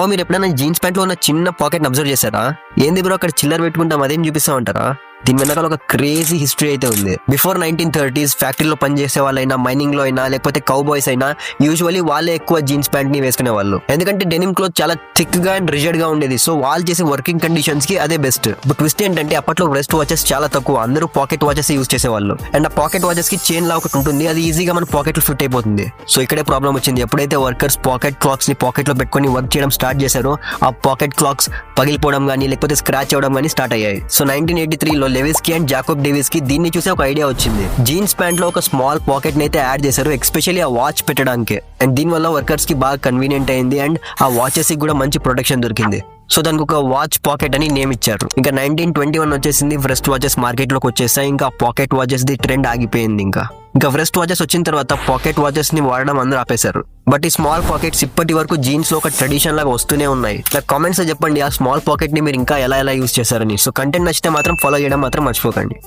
మీరు ఎప్పుడైనా jeans pant లో ఉన్న చిన్న పాకెట్ అబ్జర్వ్ చేశారా? ఏంది బ్రో అక్కడ చిల్లర పెట్టుకుంటాం అదేం చూపిస్తా ఉంటారా? దీని వెనకాల ఒక క్రేజీ హిస్టరీ అయితే ఉంది. బిఫోర్ 1930s ఫ్యాక్టరీలో పనిచేసే వాళ్ళైనా, మైనింగ్ లో అయినా, లేకపోతే కౌ బాయ్స్ అయినా యూజువల్లీ వాళ్ళే ఎక్కువ జీన్స్ ప్యాంట్ ని వేసుకునే వాళ్ళు. ఎందుకంటే డెనిమ్ క్లోత్ చాలా థిక్ గా అండ్ రిజిడ్ గా ఉండేది. సో వాళ్ళు చేసే వర్కింగ్ కండిషన్స్ కి అదే బెస్ట్. బట్ ట్విస్ట్ ఏంటంటే అప్పట్లో రెస్ట్ వాచెస్ చాలా తక్కువ, అందరూ పాకెట్ వాచెస్ యూజ్ చేసేవాళ్ళు. అండ్ ఆ పాకెట్ వాచెస్ కి చైన్ లా ఒకటి ఉంటుంది, అది ఈజీగా మన పాకెట్ లో ఫిట్ అయిపోతుంది. సో ఇక్కడే ప్రాబ్లం వచ్చింది. ఎప్పుడైతే వర్కర్స్ పాకెట్ క్లాక్స్ ని పాకెట్ లో పెట్టుకుని వర్క్ చేయడం స్టార్ట్ చేశారో ఆ పాకెట్ క్లాక్స్ పగిలిపోవడం కానీ లేకపోతే స్క్రాచ్ అవడం కానీ స్టార్ట్ అయ్యాయి. సో 1983లో లెవిస్ కి అండ్ జాకోబ్ డేవిస్ కి దీన్ని చూసే ఒక ఐడియా వచ్చింది. జీన్స్ ప్యాంట్ లో ఒక స్మాల్ పాకెట్ ని అయితే యాడ్ చేశారు, ఎస్పెషల్లీ ఆ వాచ్ పెట్టడానికి. అండ్ దీని వల్ల వర్కర్స్ కి బాగా కన్వీనియంట్ అయింది అండ్ ఆ వాచెస్ కి కూడా మంచి ప్రొటెక్షన్ దొరికింది. సో దానికి ఒక వాచ్ పాకెట్ అని నేమ్ ఇచ్చారు. ఇంకా 1921 వచ్చేసింది, వ్రెస్ట్ వాచెస్ మార్కెట్ లోకి వచ్చేస్తాయి. ఇంకా పాకెట్ వాచెస్ ది ట్రెండ్ ఆగిపోయింది. ఇంకా వ్రెస్ట్ వాచెస్ వచ్చిన తర్వాత పాకెట్ వాచెస్ ని వాడడం అందరూ ఆపేశారు. బట్ ఈ స్మాల్ పాకెట్స్ ఇప్పటి వరకు జీన్స్ లో ఒక ట్రెడిషన్ లాగా వస్తూనే ఉన్నాయి. నాకు కామెంట్స్ లో చెప్పండి ఆ స్మాల్ పాకెట్ ని మీరు ఇంకా ఎలా యూజ్ చేశారని. సో కంటెంట్ నచ్చితే మాత్రం ఫాలో చేయడం మాత్రం మర్చిపోకండి.